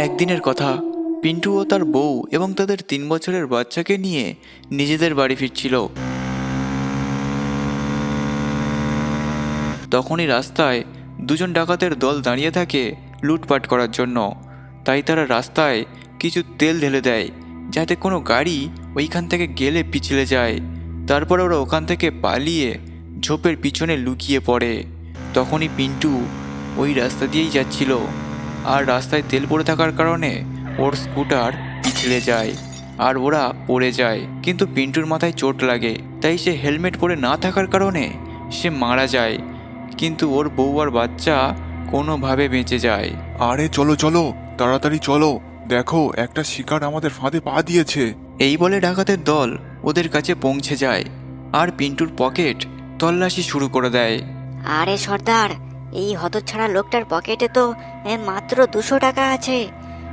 একদিনের কথা, পিন্টু ও তার বউ এবং তাদের 3 বছরের বাচ্চাকে নিয়ে নিজেদের বাড়ি ফিরছিল। তখনই রাস্তায় দুজন ডাকাতের দল দাঁড়িয়ে থাকে লুটপাট করার জন্য। তাই তারা রাস্তায় কিছু তেল ঢেলে দেয় যাতে কোনো গাড়ি ওইখান থেকে গেলে পিছলে যায়। তারপর ওরা ওখান থেকে পালিয়ে ঝোপের পিছনে লুকিয়ে পড়ে। তখনই পিন্টু ওই রাস্তা দিয়েই যাচ্ছিল, আর রাস্তায় তেল পড়ে থাকার কারণে ওর স্কুটার পিছলে যায় আর ওরা পড়ে যায়। কিন্তু পিন্টুর মাথায় চোট লাগে, তাই সে হেলমেট পরে না থাকার কারণে সে মারা যায়। কিন্তু ওর বউ আর বাচ্চা কোনোভাবে বেঁচে যায়। আরে চলো চলো, তাড়াতাড়ি চলো, দেখো একটা শিকার আমাদের ফাঁদে পা দিয়েছে। এই বলে ডাকাতের দল ওদের কাছে পৌঁছে যায় আর পিন্টুর পকেট তল্লাশি শুরু করে দেয়। আরে সর্দার, এই হতচ্ছাড়া লোকটার পকেটে তো মাত্র 200 টাকা আছে,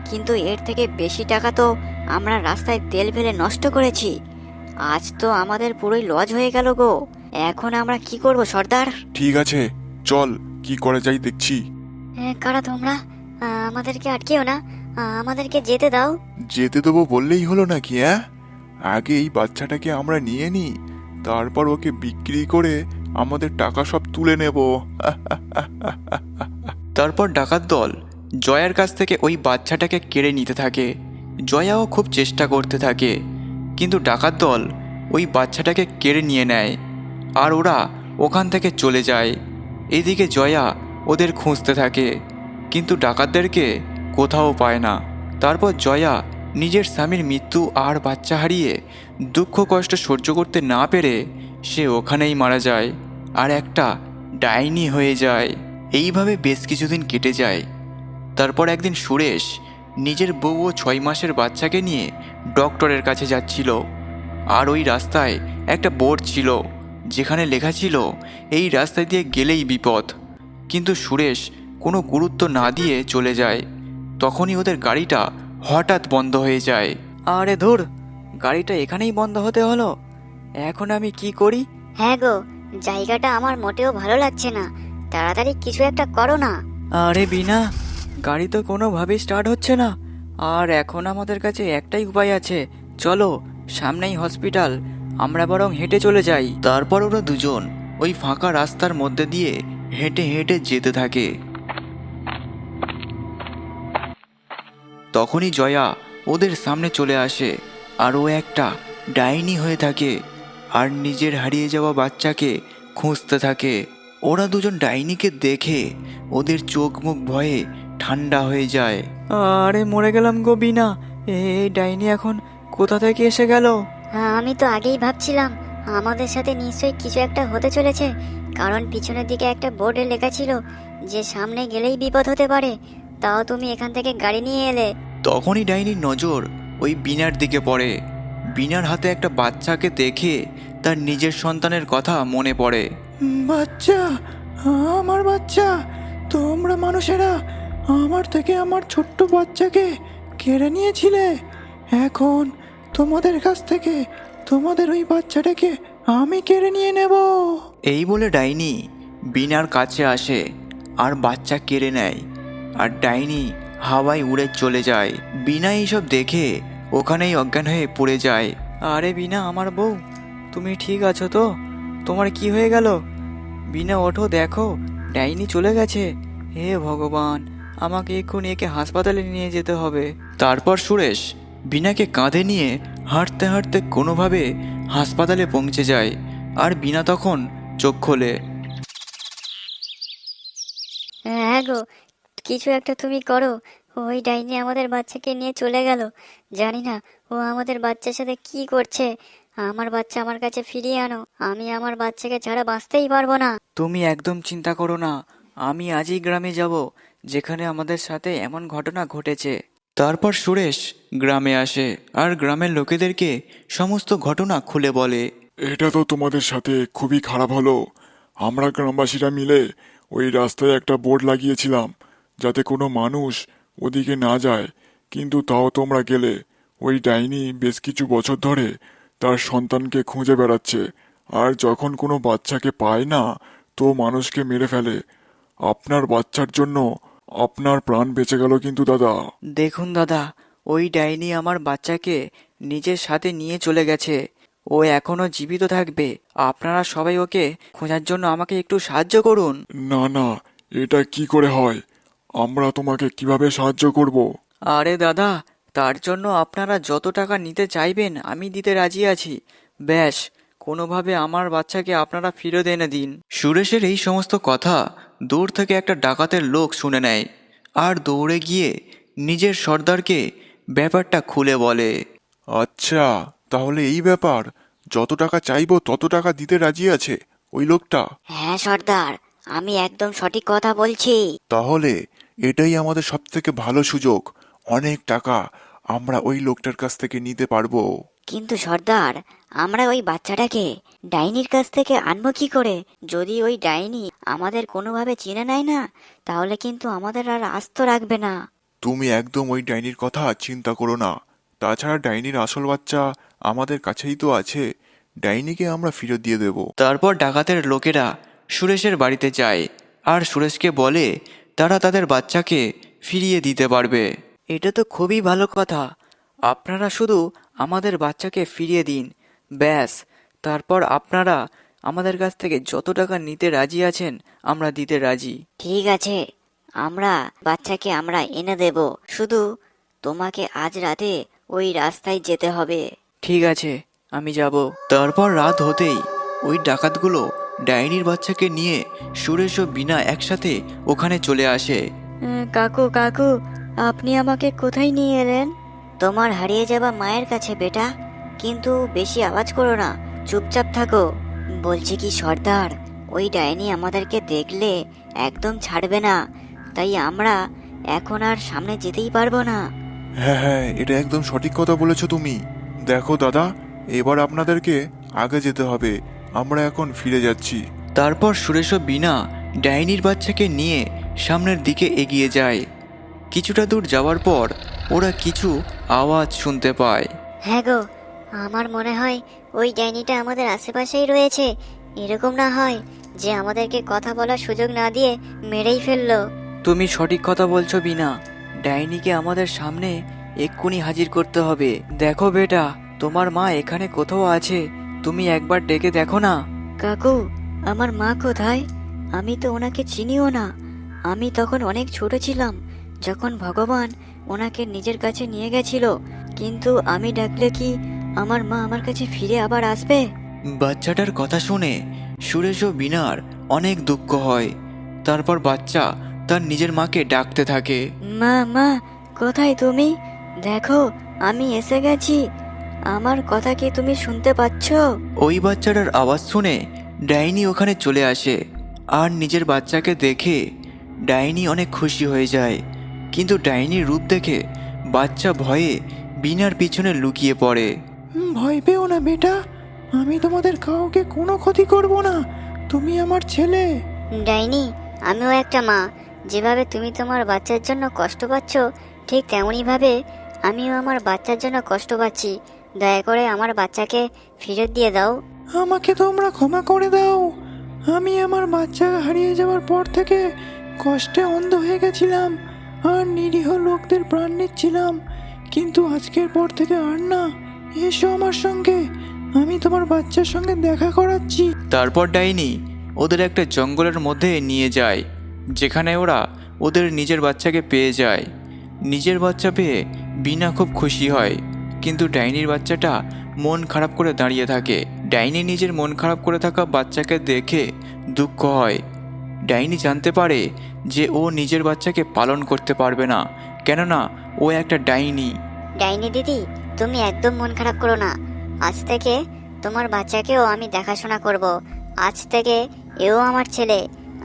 কিন্তু এর থেকে বেশি টাকা তো আমরা রাস্তায় তেল ফেলে নষ্ট করেছি। আজ তো আমাদের পুরোই লজ হয়ে গেল গো। এখন আমরা কি করব সর্দার? ঠিক আছে, চল কি করে যাই দেখছি। কারা তোমরা? আমাদেরকে আটকেও না, আমাদেরকে যেতে দাও। যেতে দেবো বললেই হলো নাকি? আগে এই বাচ্চাটাকে আমরা নিয়ে নিই, তারপর ওকে বিক্রি করে আমাদের টাকা সব তুলে নেব। তারপর ডাকাত দল জয়ার কাছ থেকে ওই বাচ্চাটাকে কেড়ে নিতে থাকে। জয়াও খুব চেষ্টা করতে থাকে, কিন্তু ডাকাত দল ওই বাচ্চাটাকে কেড়ে নিয়ে নেয় আর ওরা ওখান থেকে চলে যায়। এদিকে জয়া ওদের খুঁজতে থাকে, কিন্তু ডাকাতদেরকে কোথাও পায় না। তারপর জয়া নিজের স্বামীর মৃত্যু আর বাচ্চা হারিয়ে দুঃখ কষ্ট সহ্য করতে না পেরে সে ওখানেই মারা যায় আর একটা ডাইনি হয়ে যায়। এইভাবে বেশ কিছুদিন কেটে যায়। তারপর একদিন সুরেশ নিজের বউ ও 6 মাসের বাচ্চাকে নিয়ে ডক্টরের কাছে যাচ্ছিল, আর ওই রাস্তায় একটা বোর্ড ছিল যেখানে লেখা ছিল এই রাস্তা দিয়ে গেলেই বিপদ। কিন্তু সুরেশ কোনো গুরুত্ব না দিয়ে চলে যায়। তখনই ওদের গাড়িটা হঠাৎ বন্ধ হয়ে যায়। আরে ধুর, গাড়িটা এখানেই বন্ধ হতে হলো, এখন আমি কি করি? হ্যাঁ গো, জায়গাটা আমার মোটেও ভালো লাগছে না, তাড়াতাড়ি কিছু একটা করো না। আরে বিনা, গাড়ি তো কোনোভাবেই স্টার্ট হচ্ছে না। আর এখন আমাদের কাছে একটাই উপায় আছে, চলো সামনেই হসপিটাল, আমরা বরং হেঁটে চলে যাই। তারপর ওরা দুজন ওই ফাঁকা রাস্তার মধ্যে দিয়ে হেঁটে হেঁটে যেতে থাকে। তখনই জয়া ওদের সামনে চলে আসে আর ও একটা ডাইনি হয়ে থাকে আর নিজের হারিয়ে যাওয়া বাচ্চাকে খুঁজতে থাকে। ওরা দুজন ডাইনিকে দেখে ওদের চোখ মুখ ভয়ে ঠান্ডা হয়ে যায়। আরে মরে গেলাম গো বিনা, এই ডাইনি এখন কোথা থেকে এসে গেল? আমি তো আগেই ভাবছিলাম আমাদের সাথে নিশ্চয়ই কিছু একটা হতে চলেছে, কারণ পিছনের দিকে একটা বোর্ডে লেখা ছিল যে সামনে গেলেই বিপদ হতে পারে, তাও তুমি এখান থেকে গাড়ি নিয়ে এলে। তখনই ডাইনির নজর ওই বিনার দিকে পড়ে। বিনার হাতে একটা বাচ্চাকে দেখে তার নিজের সন্তানের কথা মনে পড়ে। বাচ্চা, আমার বাচ্চা, তোমরা মানুষেরা আমার থেকে আমার ছোট্ট বাচ্চাকে কেড়ে নিয়েছিলে, এখন তোমাদের কাছ থেকে তোমাদের ওই বাচ্চাটাকে আমি কেড়ে নিয়ে নেব। এই বলে ডাইনি বিনার কাছে আসে আর বাচ্চা কেড়ে নেয়, আর ডাইনি হাওয়ায় উড়ে চলে যায়। বিনা এইসব দেখে ওখানেই অজ্ঞান হয়ে পড়ে যায়। আরে বিনা, আমার বউ, তুমি ঠিক আছো তো? তোমার কি হয়ে গেল? বিনা ওঠো, দেখো ডাইনি চলে গেছে। হে ভগবান, আমাকে এক্ষুনি একে হাসপাতালে নিয়ে যেতে হবে। তারপর সুরেশ বিনাকে কাঁধে নিয়ে হাঁটতে হাঁটতে কোনোভাবে হাসপাতালে পৌঁছে যায়, আর বিনা তখন চোখ খোলে। হ্যাঁ গো, কিছু একটা তুমি করো, ওই ডাইনি আমাদের বাচ্চাকে নিয়ে চলে গেল। জানি না ও আমাদের বাচ্চার সাথে কি করছে। আমার বাচ্চা আমার কাছে ফিরিয়ে আনো, আমি আমার বাচ্চাকে ছাড়া বাঁচতেই পারবো না। তুমি একদম চিন্তা করো না, আমি আজই গ্রামে যাব যেখানে আমাদের সাথে এমন ঘটনা ঘটেছে। তারপর সুরেশ গ্রামে আসে আর গ্রামের লোকেদেরকে সমস্ত ঘটনা খুলে বলে। এটা তো তোমাদের সাথে খুবই খারাপ হলো। আমরা গ্রামবাসীরা মিলে ওই রাস্তায় একটা বোর্ড লাগিয়েছিলাম যাতে কোনো মানুষ ওদিকে না যায়, কিন্তু তাও তোমরা গেলে। ওই ডাইনি বেশ কিছু বছর ধরে তার সন্তানকে খুঁজে বেড়াচ্ছে, আর যখন কোনো বাচ্চাকে পায় না তো মানুষকে মেরে ফেলে। আপনার বাচ্চার জন্য আপনার প্রাণ বেঁচে গেল কিন্তু দাদা। দেখুন দাদা, ওই ডাইনি আমার বাচ্চাকে নিজের সাথে নিয়ে চলে গেছে। ও এখনো জীবিত থাকবে। আপনারা সবাই ওকে খোঁজার জন্য আমাকে একটু সাহায্য করুন। না না, এটা কি করে হয়? আমরা তোমাকে কিভাবে সাহায্য করব? আরে দাদা, তার জন্য আপনারা যত টাকা নিতে চাইবেন আমি দিতে রাজি আছি। ব্যাস, কোনোভাবে আমার বাচ্চাকে আপনারা ফিরত এনে দিন। সুরেশের এই সমস্ত কথা দূর থেকে একটা ডাকাতের লোক শুনে নেয় আর দৌড়ে গিয়ে নিজের সর্দারকে ব্যাপারটা খুলে বলে। আচ্ছা, তাহলে এই ব্যাপার, যত টাকা চাইবো তত টাকা দিতে রাজি আছে ওই লোকটা। হ্যাঁ সর্দার, আমি একদম সঠিক কথা বলছি। তাহলে এটাই আমাদের সবথেকে ভালো সুযোগ। অনেক টাকা আমরা ওই লোকটার কাছ থেকে নিতে পারবো। কিন্তু সর্দার, আমরা ওই বাচ্চাটাকে ডাইনির কাছ থেকে আনবো কি করে? যদি ওই ডাইনি আমাদের কোনোভাবে চিনে নেয় না, তাহলে কিন্তু আমাদের আর আস্ত রাখবে না। তুমি একদম ওই ডাইনির কথা চিন্তা করো না। তাছাড়া ডাইনির আসল বাচ্চা আমাদের কাছেই তো আছে। ডাইনিকে আমরা ফেরত দিয়ে দেব। তারপর ডাকাতের লোকেরা সুরেশের বাড়িতে যায় আর সুরেশকে বলে তারা তাদের বাচ্চাকে ফিরিয়ে দিতে পারবে। এটা তো খুবই ভালো কথা। আপনারা শুধু আমাদের বাচ্চাকে ফিরিয়ে দিন, ব্যাস। তারপর আপনারা আমাদের কাছ থেকে যত টাকা নিতে রাজি আছেন আমরা দিতে রাজি। ঠিক আছে, বাচ্চাকে আমরা এনে দেব। শুধু তোমাকে আজ রাতে ওই রাস্তায় যেতে হবে। ঠিক আছে, আমি যাব। তারপর রাত হতেই ওই ডাকাতগুলো ডাইনির বাচ্চাকে নিয়ে সুরেশ ও বিনা একসাথে ওখানে চলে আসে। কাকু কাকু, আপনি আমাকে কোথায় নিয়ে এলেন? তোমার হারিয়ে যাওয়া মায়ের কাছে বেটা। কিন্তু বেশি আওয়াজ করো না, চুপচাপ থাকো। বলছি কি সর্দার, ওই ডাইনি আমাদেরকে দেখলে একদম ছাড়বে না। তাই আমরা এখন আর সামনে যেতেই পারবো না। হ্যাঁ হ্যাঁ, এটা একদম সঠিক কথা বলেছো তুমি। দেখো দাদা, এবার আপনাদেরকে আগে যেতে হবে। আমরা এখন ফিরে যাচ্ছি। তারপর সুরেশ ও বিনা ডাইনির বাচ্চাকে নিয়ে সামনের দিকে এগিয়ে যায়। কিছুটা দূর যাওয়ার পর ওরা কিছু আওয়াজ শুনতে পায়। হ্যাঁ গো, আমার মনে হয় ওই ডাইনিটা আমাদের আশেপাশেই রয়েছে। এরকম না হয় যে আমাদেরকে কথা বলার সুযোগ না দিয়ে মেরেই ফেললো। তুমি সঠিক কথা বলছো বিনা। ডাইনিকে আমাদের সামনে এক্ষুনি হাজির করতে হবে। দেখো বেটা, তোমার মা এখানে কোথাও আছে, তুমি একবার ডেকে দেখো না। কাকু, আমার মা কোথায়? আমি তো ওনাকে চিনিও না। আমি তখন অনেক ছোট ছিলাম যখন ভগবান ওনাকে নিজের কাছে নিয়ে গেছিল। কিন্তু আমি ডাকলে কি আমার মা আমার কাছে ফিরে আবার আসবে? বাচ্চাটার কথা শুনে সুরেশ ও বিনার অনেক দুঃখ হয়। তারপর বাচ্চা তার নিজের মাকে ডাকতে থাকে। মা মা, কোথায় তুমি? দেখো, আমি এসে গেছি। আমার কথা কি তুমি শুনতে পাচ্ছ? ওই বাচ্চাটার আওয়াজ শুনে ডাইনি ওখানে চলে আসে আর নিজের বাচ্চাকে দেখে ডাইনি অনেক খুশি হয়ে যায়। কিন্তু ডাইনির রূপ দেখে বাচ্চা ভয়ে বিনার পিছনে লুকিয়ে পড়ে। ভয় পেও না বেটা, আমি তোমাদের কাউকে কোনো ক্ষতি করব না। তুমি আমার ছেলে। ডাইনি, আমিও একটা মা। যেভাবে তুমি তোমার বাচ্চার জন্য কষ্ট পাচ্ছ, ঠিক তেমনই ভাবে আমিও আমার বাচ্চার জন্য কষ্ট পাচ্ছি। দয়া করে আমার বাচ্চাকে ফেরত দিয়ে দাও। আমাকে তোমরা ক্ষমা করে দাও। আমি আমার বাচ্চা হারিয়ে যাওয়ার পর থেকে কষ্টে অন্ধ হয়ে গেছিলাম আর নিরীহ লোকদের প্রাণ নিচ্ছিলাম। কিন্তু আজকের পর থেকে আর না। এসো আমার সঙ্গে, আমি তোমার বাচ্চার সঙ্গে দেখা করাচ্ছি। তারপর ডাইনি ওদের একটা জঙ্গলের মধ্যে নিয়ে যায়, যেখানে ওরা ওদের নিজের বাচ্চাকে পেয়ে যায়। নিজের বাচ্চা পেয়ে বিনা খুব খুশি হয়, কিন্তু ডাইনির বাচ্চাটা মন খারাপ করে দাঁড়িয়ে থাকে। ডাইনি নিজের মন খারাপ করে থাকা বাচ্চাকে দেখে দুঃখ হয়। ডাইনি জানতে পারে যে ও নিজের বাচ্চাকে পালন করতে পারবে না, কেননা ও একটা ডাইনি। ডাইনি দিদি, তুমি একদম মন খারাপ করো না। আজ থেকে তোমার বাচ্চাকেও আমি দেখাশোনা করব। আজ থেকে এও আমার ছেলে।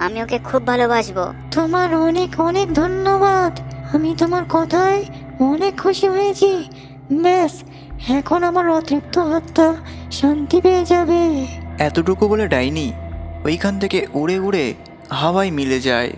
আমি ওকে খুব ভালোবাসবো। তোমার অনেক অনেক ধন্যবাদ। আমি তোমার কথায় অনেক খুশি হয়েছি। ব্যাস, এখন আমার অতৃপ্ত আত্মা শান্তি পেয়ে যাবে। এতটুকু বলে ডাইনি ওইখান থেকে উড়ে উড়ে হাওয়ায় মিলে যায়।